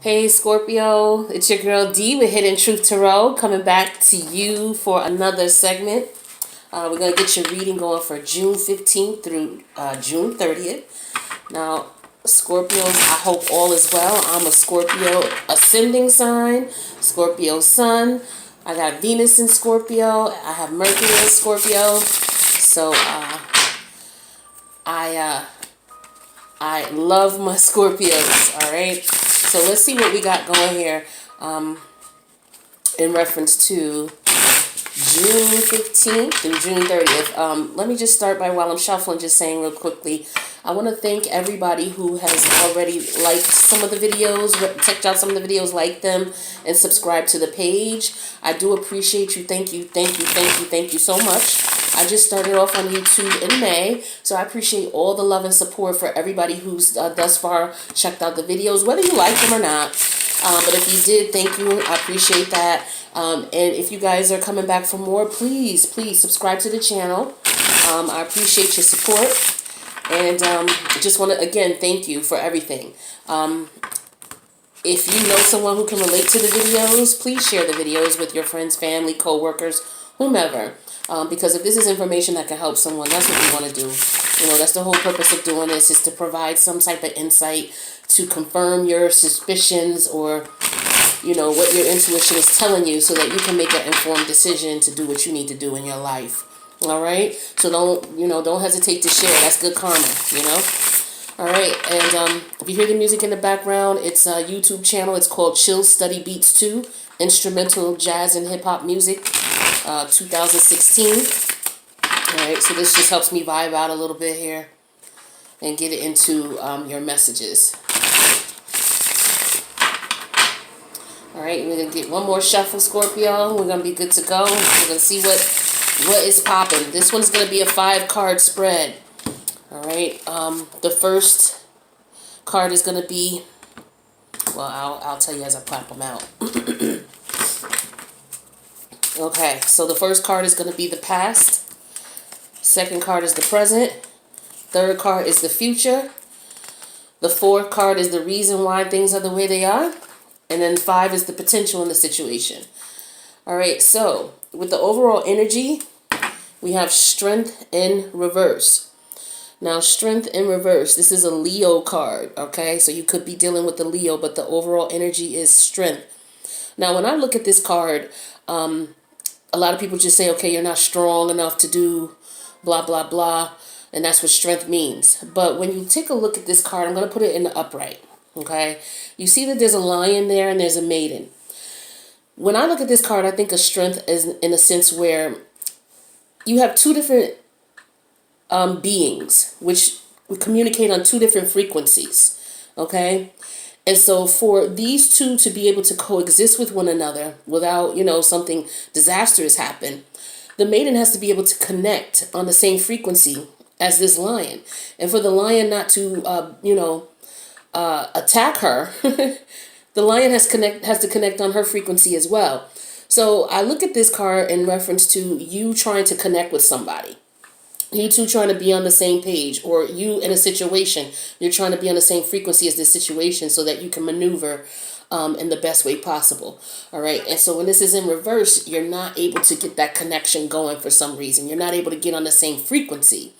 Hey Scorpio, it's your girl D with Hidden Truth Tarot coming back to you for another segment. We're going to get your reading going for June 15th through June 30th. Now, Scorpios, I hope all is well. I'm a Scorpio ascending sign, Scorpio sun. I got Venus in Scorpio. I have Mercury in Scorpio. So I love my Scorpios, all right? So let's see what we got going here in reference to June 15th through June 30th. Let me just start by, while I'm shuffling, just saying real quickly, I want to thank everybody who has already liked some of the videos, checked out some of the videos, liked them, and subscribed to the page. I do appreciate you. Thank you, thank you, thank you, thank you so much. I just started off on YouTube in May, so I appreciate all the love and support for everybody who's thus far checked out the videos, whether you like them or not. But if you did, thank you. I appreciate that. And if you guys are coming back for more, please subscribe to the channel. I appreciate your support. And just want to, again, thank you for everything. If you know someone who can relate to the videos, please share the videos with your friends, family, co-workers, whomever. Because if this is information that can help someone, that's what we want to do. You know, that's the whole purpose of doing this, is to provide some type of insight to confirm your suspicions, or, you know, what your intuition is telling you, so that you can make an informed decision to do what you need to do in your life. All right? So don't hesitate to share. That's good karma, you know? All right, and if you hear the music in the background, it's a YouTube channel. It's called Chill Study Beats 2, Instrumental Jazz and Hip Hop Music, 2016. All right, so this just helps me vibe out a little bit here and get it into your messages. All right, we're going to get one more shuffle, Scorpio. We're going to be good to go. We're going to see what is popping. This one's going to be a 5-card spread. All right, the first card is going to be, well, I'll tell you as I plap them out. Okay, so the first card is going to be the past. Second card is the present. Third card is the future. The fourth card is the reason why things are the way they are. And then 5 is the potential in the situation. All right, so with the overall energy, we have strength in reverse. Now, strength in reverse, this is a Leo card, okay? So you could be dealing with the Leo, but the overall energy is strength. Now, when I look at this card, a lot of people just say, okay, you're not strong enough to do blah, blah, blah, and that's what strength means. But when you take a look at this card, I'm going to put it in the upright, okay? You see that there's a lion there and there's a maiden. When I look at this card, I think of strength as in a sense where you have two different beings, which communicate on two different frequencies, okay? And so for these two to be able to coexist with one another without, something disastrous happen, the maiden has to be able to connect on the same frequency as this lion. And for the lion not to, attack her, the lion has to connect on her frequency as well. So I look at this card in reference to you trying to connect with somebody. You two trying to be on the same page, or you in a situation, you're trying to be on the same frequency as this situation so that you can maneuver in the best way possible. All right. And so when this is in reverse, you're not able to get that connection going for some reason. You're not able to get on the same frequency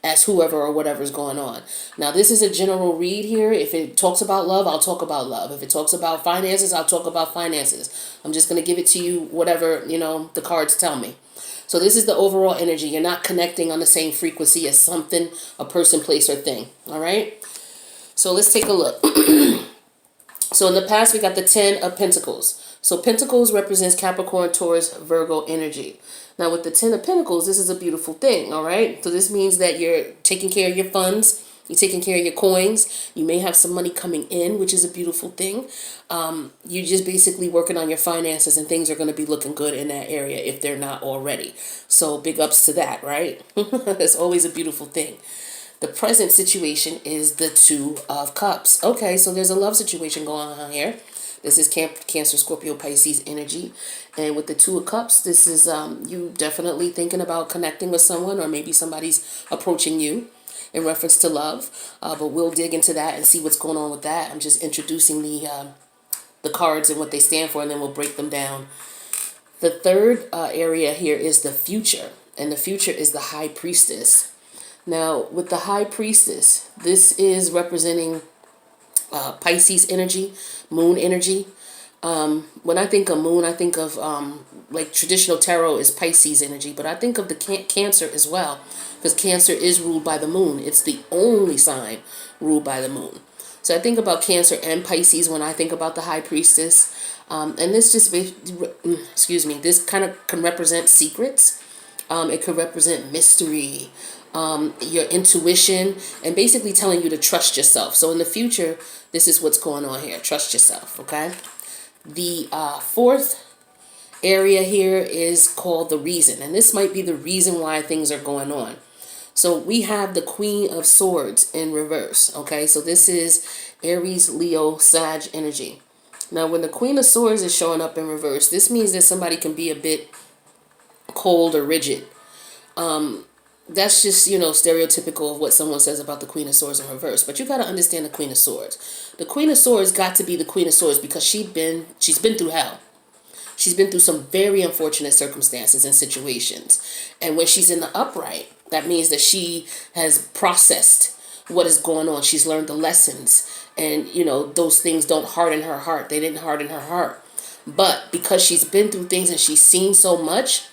as whoever or whatever's going on. Now, this is a general read here. If it talks about love, I'll talk about love. If it talks about finances, I'll talk about finances. I'm just going to give it to you, whatever, the cards tell me. So this is the overall energy. You're not connecting on the same frequency as something, a person, place, or thing. All right? So let's take a look. So in the past, we got the 10 of Pentacles. So Pentacles represents Capricorn, Taurus, Virgo energy. Now with the 10 of Pentacles, this is a beautiful thing, all right? So this means that you're taking care of your funds. You're taking care of your coins. You may have some money coming in, which is a beautiful thing. You're just basically working on your finances, and things are going to be looking good in that area if they're not already. So big ups to that, right? That's always a beautiful thing. The present situation is the 2 of Cups. Okay, so there's a love situation going on here. This is Cancer, Scorpio, Pisces energy. And with the 2 of Cups, this is you definitely thinking about connecting with someone, or maybe somebody's approaching you in reference to love. But we'll dig into that and see what's going on with that. I'm just introducing the cards and what they stand for, and then we'll break them down. The third area here is the future, and the future is the High Priestess. Now, with the High Priestess, this is representing Pisces energy, moon energy. When I think of moon, I think of like traditional tarot is Pisces energy, but I think of the Cancer as well, because Cancer is ruled by the moon. It's the only sign ruled by the moon. So I think about Cancer and Pisces when I think about the High Priestess. And this just, excuse me, this kind of can represent secrets. It could represent mystery, your intuition, and basically telling you to trust yourself. So in the future, this is what's going on here. Trust yourself, okay? The fourth area here is called the reason, and this might be the reason why things are going on. So we have the Queen of Swords in reverse, okay? So this is Aries, Leo, Sag energy. Now, when the Queen of Swords is showing up in reverse, this means that somebody can be a bit cold or rigid. That's just, stereotypical of what someone says about the Queen of Swords in reverse. But you got to understand the Queen of Swords. The Queen of Swords got to be the Queen of Swords because she's been through hell. She's been through some very unfortunate circumstances and situations. And when she's in the upright, that means that she has processed what is going on. She's learned the lessons. And, those things don't harden her heart. They didn't harden her heart. But because she's been through things and she's seen so much,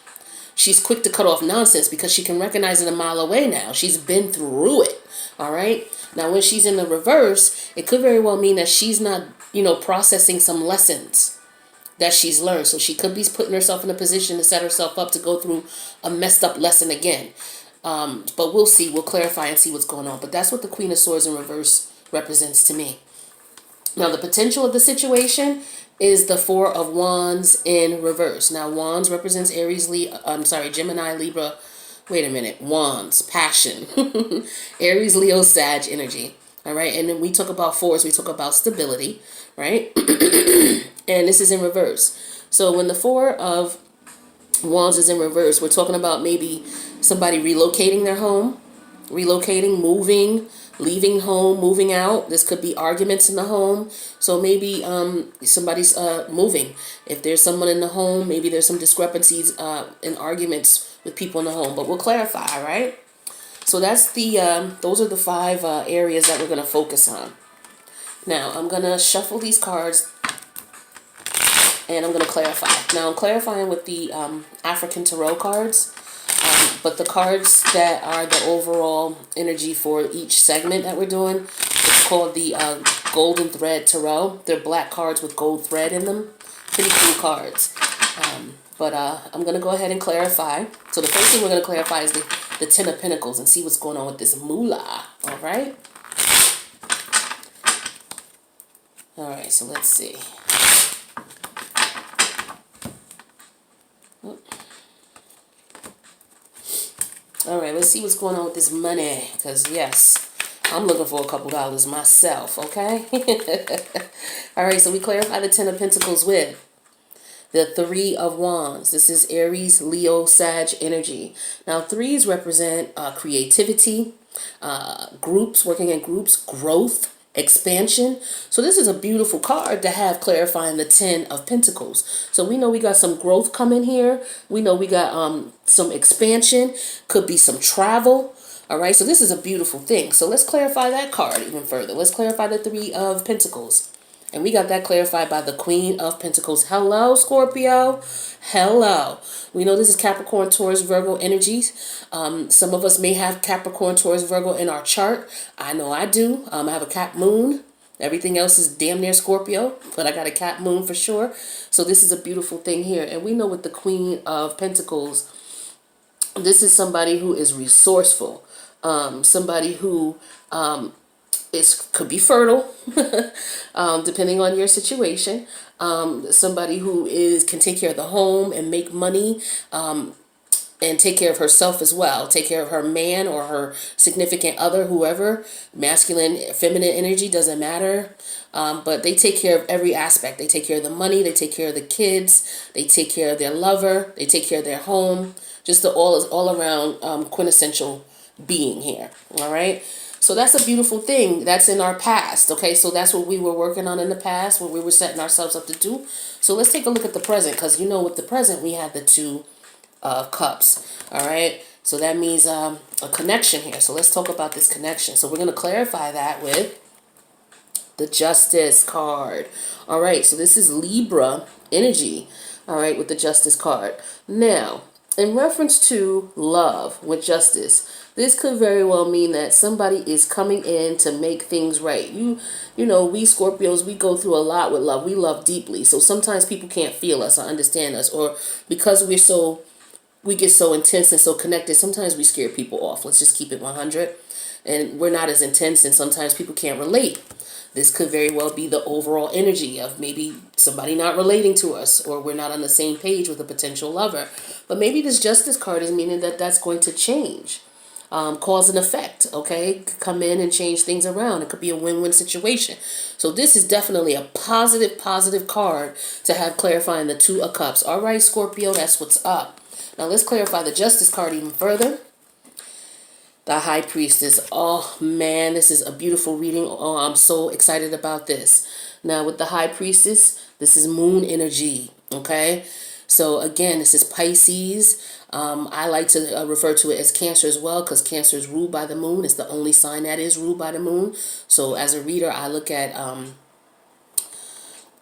she's quick to cut off nonsense because she can recognize it a mile away now. She's been through it. All right. Now, when she's in the reverse, it could very well mean that she's not, processing some lessons that she's learned. So she could be putting herself in a position to set herself up to go through a messed up lesson again. But we'll see. We'll clarify and see what's going on. But that's what the Queen of Swords in reverse represents to me. Now, the potential of the situation is the Four of Wands in reverse. Now, Wands represents Gemini, Libra. Wait a minute. Wands, passion. Aries, Leo, Sag energy. All right. And then we talk about fours. We talk about stability, right? And this is in reverse. So when the Four of Wands is in reverse, we're talking about maybe somebody relocating their home, moving, leaving home, moving out. This could be arguments in the home. So maybe somebody's moving. If there's someone in the home, maybe there's some discrepancies in arguments with people in the home. But we'll clarify, right? So that's those are the five areas that we're going to focus on. Now, I'm going to shuffle these cards and I'm going to clarify. Now, I'm clarifying with the African Tarot cards. But the cards that are the overall energy for each segment that we're doing, it's called the Golden Thread Tarot. They're black cards with gold thread in them. Pretty cool cards. But I'm going to go ahead and clarify. So the first thing we're going to clarify is the Ten of Pentacles and see what's going on with this moolah. All right? All right, so let's see. All right, let's see what's going on with this money. Because, yes, I'm looking for a couple dollars myself, okay? All right, so we clarify the Ten of Pentacles with the Three of Wands. This is Aries, Leo, Sag energy. Now, threes represent creativity, groups, working in groups, growth, expansion. So this is a beautiful card to have clarifying the Ten of Pentacles. So we know we got some growth coming here. We know we got some expansion. Could be some travel. All right, so this is a beautiful thing. So let's clarify that card even further. Let's clarify the Three of Pentacles. And we got that clarified by the Queen of Pentacles. Hello, Scorpio. Hello. We know this is Capricorn, Taurus, Virgo energies. Some of us may have Capricorn, Taurus, Virgo in our chart. I know I do. I have a Cap moon. Everything else is damn near Scorpio, but I got a Cap moon for sure. So this is a beautiful thing here. And we know with the Queen of Pentacles, this is somebody who is resourceful. Somebody who could be fertile, depending on your situation. Somebody who can take care of the home and make money, and take care of herself as well. Take care of her man or her significant other, whoever. Masculine, feminine energy, doesn't matter. But they take care of every aspect. They take care of the money. They take care of the kids. They take care of their lover. They take care of their home. Just the all around quintessential being here. All right. So that's a beautiful thing. That's in our past. Okay, so that's what we were working on in the past, what we were setting ourselves up to do. So let's take a look at the present, because with the present we have the two cups. All right, so that means a connection here. So let's talk about this connection. So we're going to clarify that with the Justice card. All right, so this is Libra energy. All right, with the Justice card. Now, in reference to love with Justice, this could very well mean that somebody is coming in to make things right. We Scorpios, we go through a lot with love. We love deeply. So sometimes people can't feel us or understand us, or because we get so intense and so connected, sometimes we scare people off. Let's just keep it 100. And we're not as intense, and sometimes people can't relate. This could very well be the overall energy of maybe somebody not relating to us, or we're not on the same page with a potential lover. But maybe this Justice card is meaning that that's going to change. Cause and effect, okay? Come in and change things around. It could be a win-win situation. So this is definitely a positive card to have clarifying the Two of Cups. All right, Scorpio, that's what's up. Now let's clarify the Justice card even further. The High Priestess. Oh man, this is a beautiful reading. Oh, I'm so excited about this. Now with the High Priestess, this is moon energy, okay? So again, this is Pisces. I like to refer to it as Cancer as well, because Cancer is ruled by the moon. It's the only sign that is ruled by the moon. So as a reader, I look at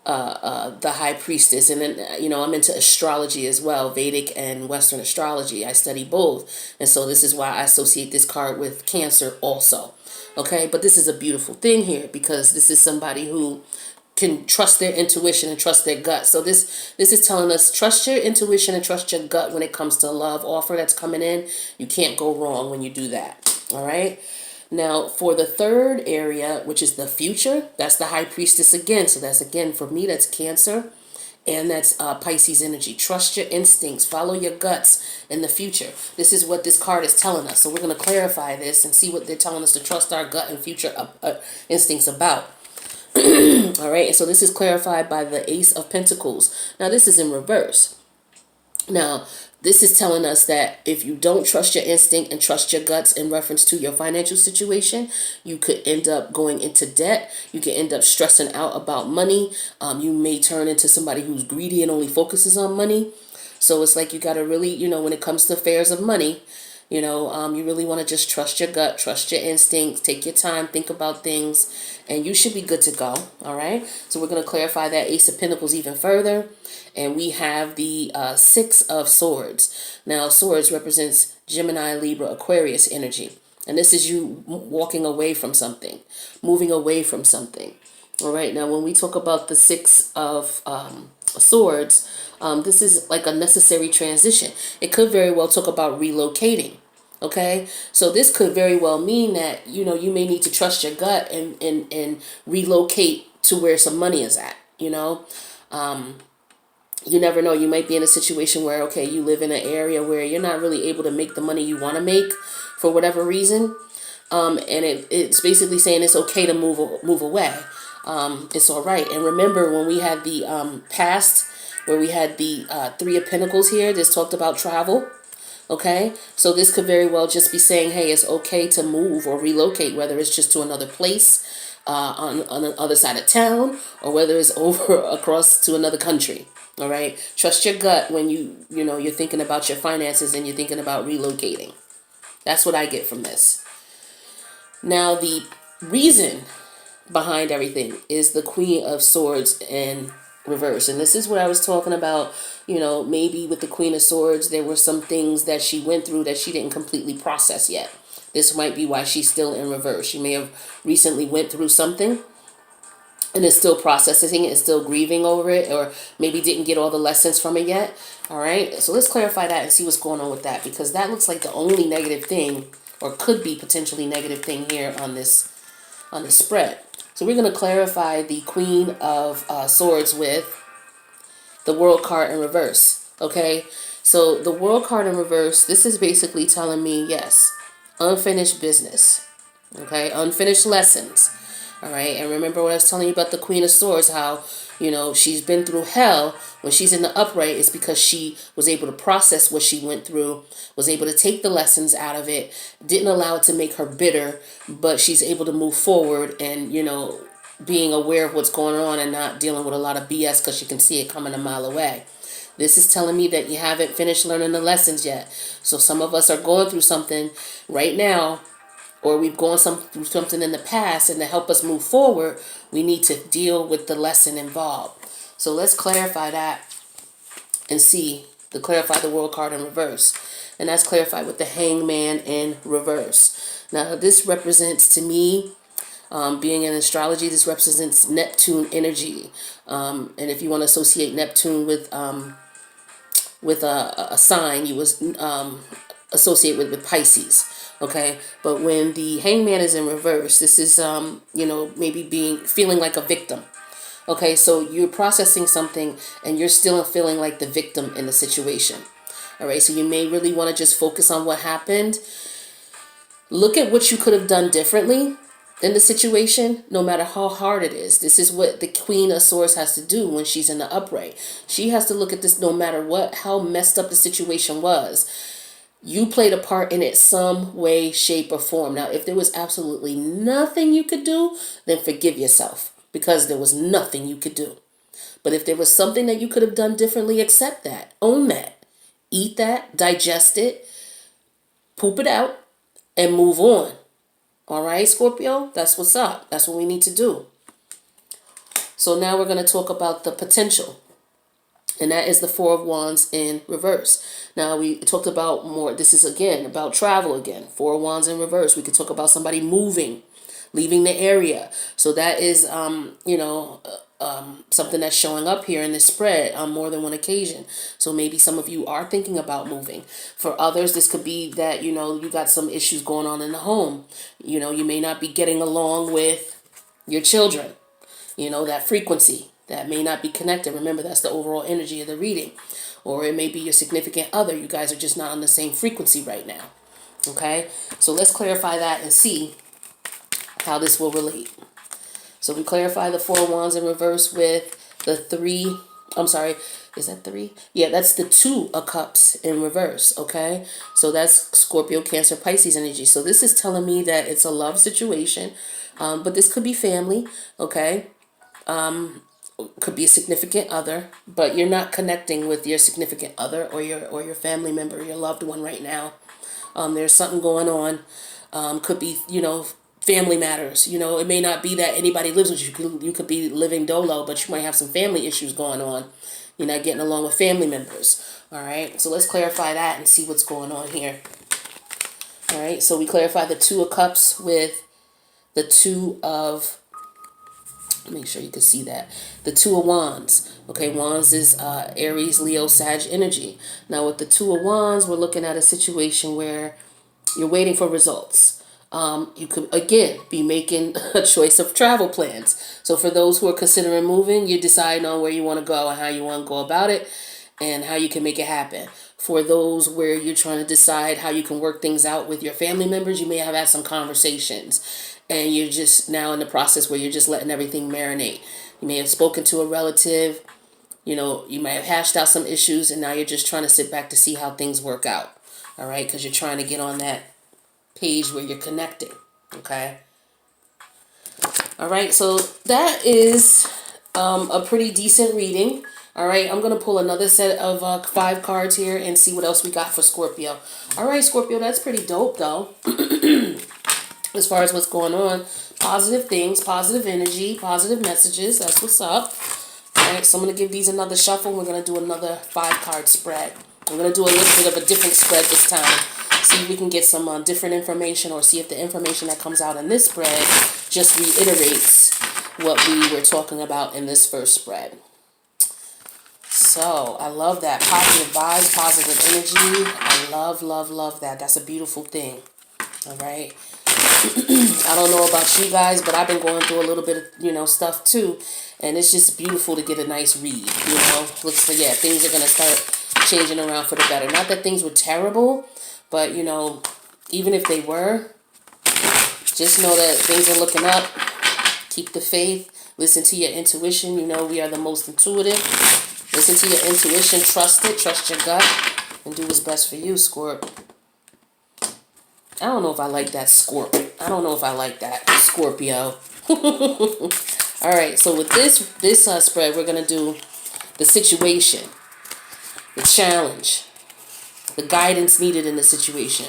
the High Priestess, and then I'm into astrology as well, Vedic and Western astrology. I study both, and so this is why I associate this card with Cancer also. Okay, but this is a beautiful thing here, because this is somebody who can trust their intuition and trust their gut. So this is telling us, trust your intuition and trust your gut when it comes to a love offer that's coming in. You can't go wrong when you do that. All right. Now, for the third area, which is the future, that's the High Priestess again. So that's, again, for me, that's Cancer, and that's Pisces energy. Trust your instincts. Follow your guts in the future. This is what this card is telling us. So we're going to clarify this and see what they're telling us to trust our gut and future instincts about. All right, and so this is clarified by the Ace of Pentacles. Now, this is in reverse. Now, this is telling us that if you don't trust your instinct and trust your guts in reference to your financial situation, you could end up going into debt. You can end up stressing out about money. You may turn into somebody who's greedy and only focuses on money. So it's like you got to really, when it comes to affairs of money, you really want to just trust your gut, trust your instincts, take your time, think about things, and you should be good to go. All right. So we're going to clarify that Ace of Pentacles even further. And we have the Six of Swords. Now, Swords represents Gemini, Libra, Aquarius energy. And this is you walking away from something, moving away from something. All right. Now, when we talk about the Six of Swords, this is like a necessary transition. It could very well talk about relocating. Okay, so this could very well mean that you may need to trust your gut and relocate to where some money is at. You never know. You might be in a situation where, okay, you live in an area where you're not really able to make the money you want to make for whatever reason. And it's basically saying it's okay to move away. It's all right. And remember when we had the past where we had the Three of Pentacles here, this talked about travel. Okay, so this could very well just be saying, hey, it's okay to move or relocate, whether it's just to another place on the other side of town, or whether it's over across to another country. All right, trust your gut when you're thinking about your finances and you're thinking about relocating. That's what I get from this. Now, the reason behind everything is the Queen of Swords in reverse. And this is what I was talking about. Maybe with the Queen of Swords, there were some things that she went through that she didn't completely process yet. This might be why she's still in reverse. She may have recently went through something and is still processing it, is still grieving over it, or maybe didn't get all the lessons from it yet. All right, so let's clarify that and see what's going on with that, because that looks like the only negative thing, or could be potentially negative thing here on this spread. So we're going to clarify the Queen of Swords with the World card in reverse. Okay, so the World card in reverse, this is basically telling me, yes, unfinished business. Okay, unfinished lessons. All right, and remember what I was telling you about the Queen of Swords, how You know, she's been through hell. When she's in the upright, it's because she was able to process what she went through, was able to take the lessons out of it, didn't allow it to make her bitter, but she's able to move forward and, you know, being aware of what's going on and not dealing with a lot of BS because she can see it coming a mile away. This is telling me that you haven't finished learning the lessons yet. So some of us are going through something right now, or we've gone through something in the past, and to help us move forward, we need to deal with the lesson involved. So let's clarify that and see the clarify the world card in reverse. And that's clarified with the hangman in reverse. Now this represents to me, being in astrology, this represents Neptune energy. And if you want to associate Neptune with a sign, you was associate with Pisces. Okay, but when the hangman is in reverse, this is you know, maybe feeling like a victim. Okay, so you're processing something and you're still feeling like the victim in the situation. All right, so you may really want to just focus on what happened. Look at what you could have done differently in the situation, no matter how hard it is. This is what the Queen of Swords has to do when she's in the upright. She has to look at this no matter what, how messed up the situation was. You played a part in it some way, shape, or form. Now, if there was absolutely nothing you could do, then forgive yourself, because there was nothing you could do. But if there was something that you could have done differently, accept that. Own that. Eat that. Digest it. Poop it out. And move on. All right, Scorpio? That's what's up. That's what we need to do. So now we're going to talk about the potential. And that is the Four of Wands in reverse. Now, we talked about more. This is, again, about travel again. Four of Wands in reverse. We could talk about somebody moving, leaving the area. So that is, you know, something that's showing up here in this spread on more than one occasion. So maybe some of you are thinking about moving. For others, this could be that, you know, you got some issues going on in the home. You know, you may not be getting along with your children. You know, that frequency that may not be connected. Remember, that's the overall energy of the reading. Or it may be your significant other. You guys are just not on the same frequency right now. Okay? So let's clarify that and see how this will relate. So we clarify the Four of Wands in reverse with the three. I'm sorry. Is that three? Yeah, that's the Two of Cups in reverse. Okay? So that's Scorpio, Cancer, Pisces energy. So this is telling me that it's a love situation. But this could be family. Okay? Could be a significant other, but you're not connecting with your significant other or your family member, your loved one right now. There's something going on. Could be, you know, family matters. You know, it may not be that anybody lives with you. You could be living dolo, but you might have some family issues going on. You're not getting along with family members. All right, so let's clarify that and see what's going on here. All right, so we clarify the Two of Cups with the Two of, make sure you can see that. The Two of Wands. Okay, Wands is Aries, Leo, Sag energy. Now with the Two of Wands, we're looking at a situation where you're waiting for results. You could, again, be making a choice of travel plans. So for those who are considering moving, you're deciding on where you want to go and how you want to go about it and how you can make it happen. For those where you're trying to decide how you can work things out with your family members, you may have had some conversations and you're just now in the process where you're just letting everything marinate. You may have spoken to a relative, you know, you might have hashed out some issues, and now you're just trying to sit back to see how things work out. All right, because you're trying to get on that page where you're connecting. Okay. All right, so that is a pretty decent reading. All right, I'm going to pull another set of 5 cards here and see what else we got for Scorpio. All right, Scorpio, that's pretty dope, though. As far as what's going on, positive things, positive energy, positive messages. That's what's up. All right, so I'm going to give these another shuffle. We're going to do another 5-card spread. We're going to do a little bit of a different spread this time. See if we can get some different information, or see if the information that comes out in this spread just reiterates what we were talking about in this first spread. So I love that. Positive vibes, positive energy. I love, love, love that. That's a beautiful thing. All right. I don't know about you guys, but I've been going through a little bit of, you know, stuff too. And it's just beautiful to get a nice read, you know. Looks like, yeah, things are going to start changing around for the better. Not that things were terrible, but, you know, even if they were, just know that things are looking up. Keep the faith. Listen to your intuition. You know, we are the most intuitive. Listen to your intuition. Trust it. Trust your gut. And do what's best for you, Scorp. I don't know if I like that, Scorp. I don't know if I like that, Scorpio. All right, so with this spread, we're going to do the situation, the challenge, the guidance needed in the situation,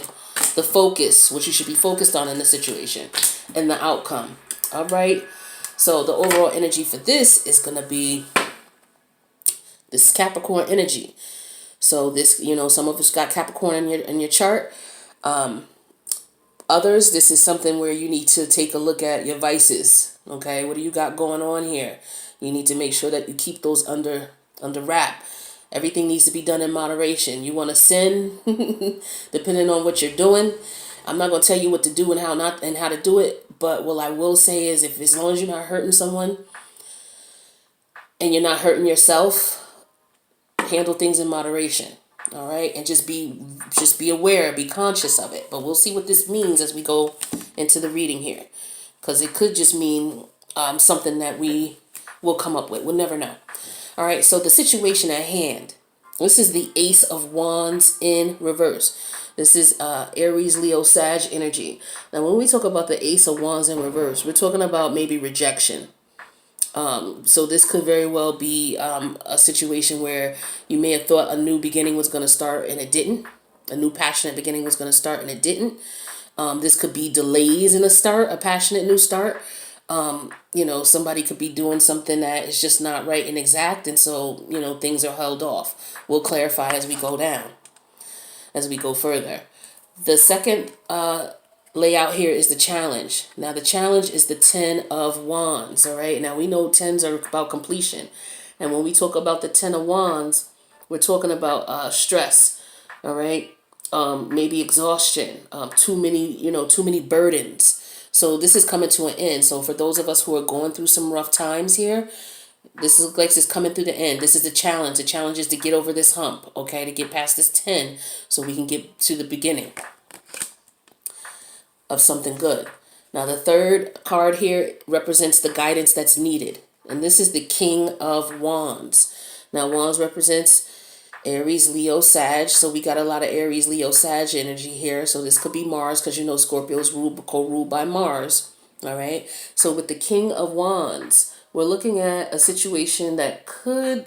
the focus, what you should be focused on in the situation, and the outcome. All right, so the overall energy for this is going to be this Capricorn energy. So this, you know, some of us got Capricorn in your chart. Others, this is something where you need to take a look at your vices. Okay, what do you got going on here? You need to make sure that you keep those under wrap. Everything needs to be done in moderation. You want to sin, depending on what you're doing. I'm not gonna tell you what to do and how to do it. But what I will say is, if as long as you're not hurting someone and you're not hurting yourself, handle things in moderation. All right, and just be aware, be conscious of it. But we'll see what this means as we go into the reading here, because it could just mean something that we will come up with. We'll never know. All right, so the situation at hand. This is the Ace of Wands in reverse. This is Aries, Leo, Sag energy. Now, when we talk about the Ace of Wands in reverse, we're talking about maybe rejection. So this could very well be a situation where you may have thought a new beginning was going to start and it didn't. A new passionate beginning was going to start and it didn't. This could be delays in a start, a passionate new start. You know, somebody could be doing something that is just not right and exact, and so, you know, things are held off. We'll clarify as we go down, as we go further. The second layout here is the challenge. Now, the challenge is the 10 of Wands, all right? Now, we know 10s are about completion. And when we talk about the 10 of Wands, we're talking about stress, all right? Maybe exhaustion, too many burdens. So this is coming to an end. So for those of us who are going through some rough times here, this is like it's coming through the end. This is the challenge. The challenge is to get over this hump, okay? To get past this 10 so we can get to the beginning of something good. Now, the third card here represents the guidance that's needed. And this is the King of Wands. Now, Wands represents Aries, Leo, Sag. So we got a lot of Aries, Leo, Sag energy here. So this could be Mars, because you know Scorpio is co-ruled by Mars. All right. So with the King of Wands, we're looking at a situation that could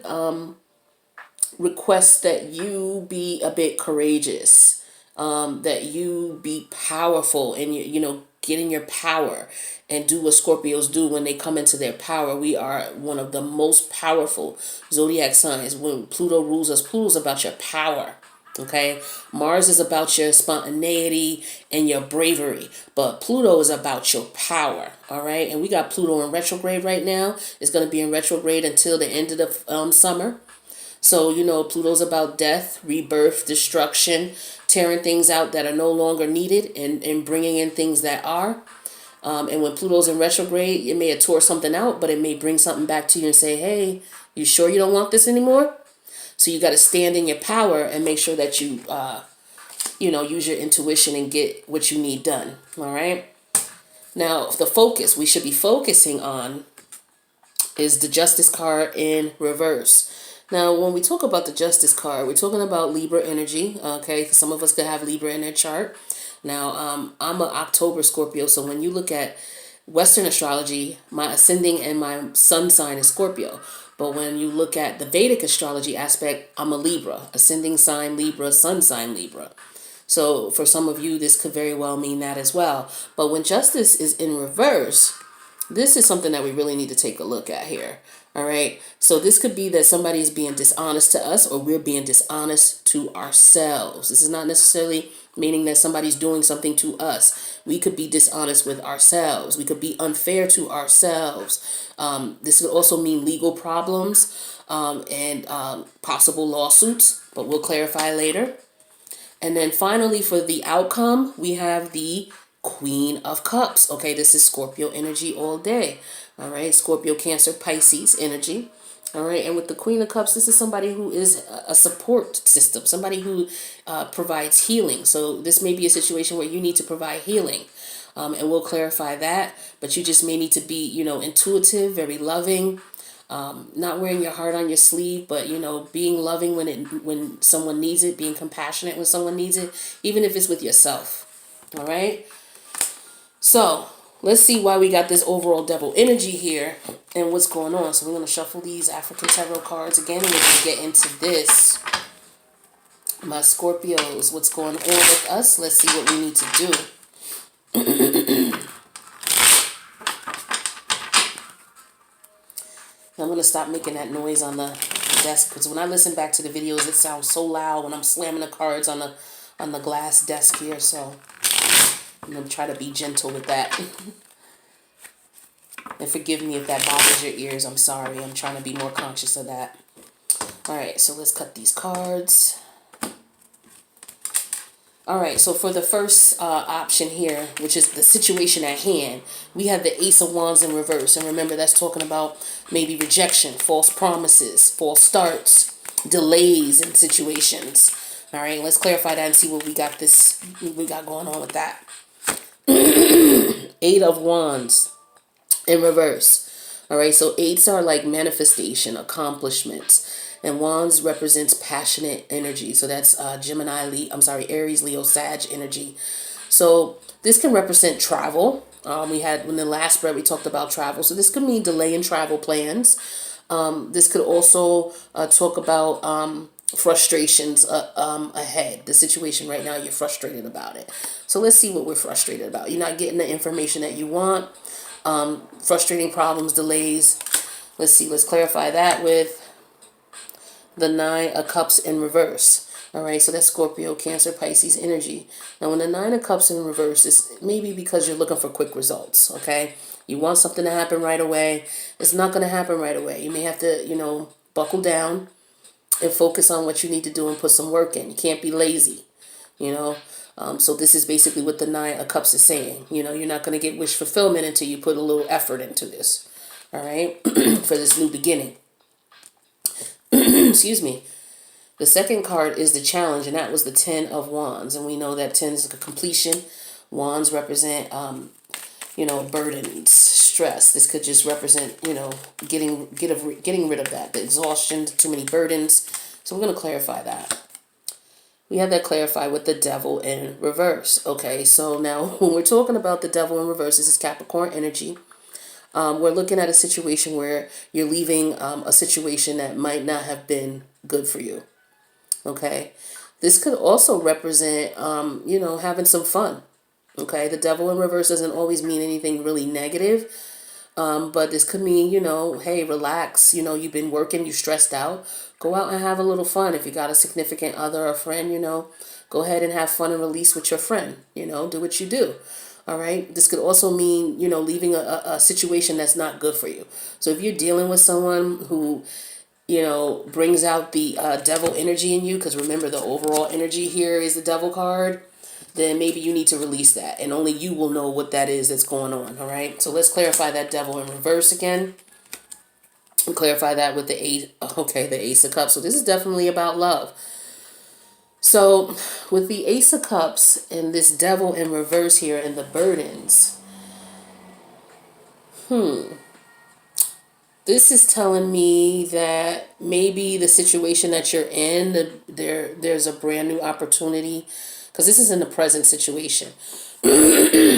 request that you be a bit courageous. That you be powerful and get in your power and do what Scorpios do when they come into their power. We are one of the most powerful zodiac signs. When Pluto rules us, Pluto's about your power. Okay, Mars is about your spontaneity and your bravery, but Pluto is about your power. All right, and we got Pluto in retrograde right now. It's going to be in retrograde until the end of the summer. So, you know, Pluto's about death, rebirth, destruction, tearing things out that are no longer needed and bringing in things that are. And when Pluto's in retrograde, it may have tore something out, but it may bring something back to you and say, hey, you sure you don't want this anymore? So you got to stand in your power and make sure that you, use your intuition and get what you need done. All right. Now, the focus we should be focusing on is the Justice card in reverse. Now, when we talk about the Justice card, we're talking about Libra energy, okay? Because some of us could have Libra in their chart. Now, I'm an October Scorpio, so when you look at Western astrology, my ascending and my sun sign is Scorpio. But when you look at the Vedic astrology aspect, I'm a Libra, ascending sign Libra, sun sign Libra. So for some of you, this could very well mean that as well. But when Justice is in reverse, this is something that we really need to take a look at here. All right. So this could be that somebody is being dishonest to us, or we're being dishonest to ourselves. This is not necessarily meaning that somebody's doing something to us. We could be dishonest with ourselves. We could be unfair to ourselves. This could also mean legal problems and possible lawsuits, but we'll clarify later. And then finally, for the outcome, we have the Queen of Cups. Okay, this is Scorpio energy all day. All right, Scorpio, Cancer, Pisces energy. All right, and with the Queen of Cups, this is somebody who is a support system, somebody who provides healing. So this may be a situation where you need to provide healing. And we'll clarify that. But you just may need to be, intuitive, very loving, not wearing your heart on your sleeve, but being loving when someone needs it, being compassionate when someone needs it, even if it's with yourself. All right. So let's see why we got this overall devil energy here and what's going on. So we're going to shuffle these African tarot cards again, and we're going to get into this. My Scorpios, what's going on with us? Let's see what we need to do. I'm going to stop making that noise on the desk, because when I listen back to the videos, it sounds so loud when I'm slamming the cards on the glass desk here. So I'm going to try to be gentle with that. And forgive me if that bothers your ears. I'm sorry. I'm trying to be more conscious of that. All right, so let's cut these cards. All right, so for the first option here, which is the situation at hand, we have the Ace of Wands in reverse. And remember, that's talking about maybe rejection, false promises, false starts, delays in situations. All right, let's clarify that and see what we got going on with that. Eight of Wands in reverse. All right, so eights are like manifestation, accomplishments. And wands represents passionate energy. So that's Aries, Leo, Sag energy. So this can represent travel. We had, in the last spread, we talked about travel. So this could mean delay in travel plans. This could also talk about frustrations ahead. The situation right now, you're frustrated about it. So let's see what we're frustrated about. You're not getting the information that you want. Frustrating problems, delays. Let's see. Let's clarify that with the Nine of Cups in reverse. All right, so that's Scorpio, Cancer, Pisces energy. Now, when the Nine of Cups in reverse, is maybe because you're looking for quick results, okay? You want something to happen right away. It's not going to happen right away. You may have to, buckle down and focus on what you need to do and put some work in. You can't be lazy, So this is basically what the Nine of Cups is saying. You're not going to get wish fulfillment until you put a little effort into this, all right, for this new beginning. Excuse me. The second card is the challenge, and that was the Ten of Wands. And we know that 10 is completion. Wands represent, burdens, stress. This could just represent, getting rid of that, the exhaustion, too many burdens. So we're going to clarify that. We have that clarified with the Devil in reverse. Okay, so now when we're talking about the Devil in reverse, this is Capricorn energy. We're looking at a situation where you're leaving a situation that might not have been good for you. Okay. This could also represent, having some fun. Okay. The Devil in reverse doesn't always mean anything really negative. But this could mean, hey, relax. You've been working, you're stressed out. Go out and have a little fun. If you got a significant other or friend, go ahead and have fun and release with your friend. Do what you do. All right. This could also mean, leaving a situation that's not good for you. So if you're dealing with someone who, brings out the devil energy in you, because remember the overall energy here is the devil card, then maybe you need to release that. And only you will know what that is that's going on. All right. So let's clarify that devil in reverse again. And clarify that with the the Ace of Cups. So this is definitely about love. So with the Ace of Cups and this devil in reverse here and the burdens, this is telling me that maybe the situation that you're in, there's a brand new opportunity, because this is in the present situation.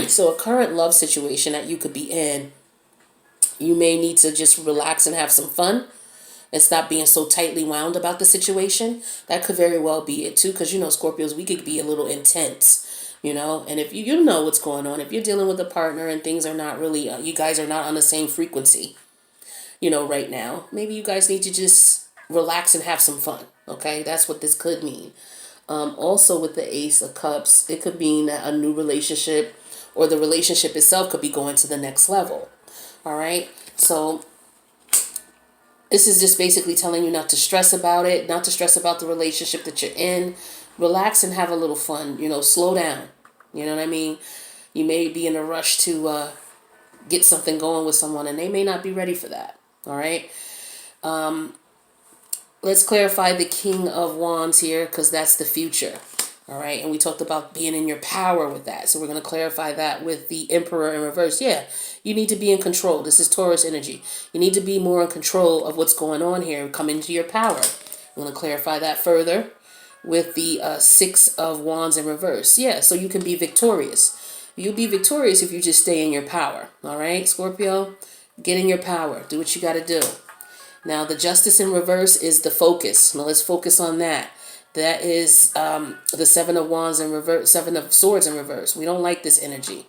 So a current love situation that you could be in, you may need to just relax and have some fun and stop being so tightly wound about the situation. That could very well be it too, because Scorpios, we could be a little intense, and if you know what's going on, if you're dealing with a partner and things are not really, you guys are not on the same frequency, right now, maybe you guys need to just relax and have some fun. Okay, that's what this could mean. Also with the Ace of Cups, it could mean that a new relationship or the relationship itself could be going to the next level. All right, so this is just basically telling you not to stress about it, not to stress about the relationship that you're in. Relax and have a little fun, slow down. You know what I mean? You may be in a rush to get something going with someone, and they may not be ready for that. All right. Let's clarify the King of Wands here, because that's the future. All right, and we talked about being in your power with that. So we're going to clarify that with the Emperor in reverse. Yeah, you need to be in control. This is Taurus energy. You need to be more in control of what's going on here. Come into your power. I'm going to clarify that further with the Six of Wands in reverse. Yeah, so you can be victorious. You'll be victorious if you just stay in your power. All right, Scorpio? Get in your power. Do what you got to do. Now, the Justice in reverse is the focus. Now, let's focus on that. That is the Seven of Wands in reverse, Seven of Swords in reverse. We don't like this energy.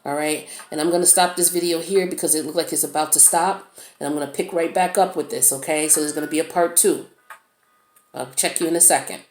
All right. And I'm going to stop this video here because it looks like it's about to stop. And I'm going to pick right back up with this. Okay. So there's going to be a part 2. I'll check you in a second.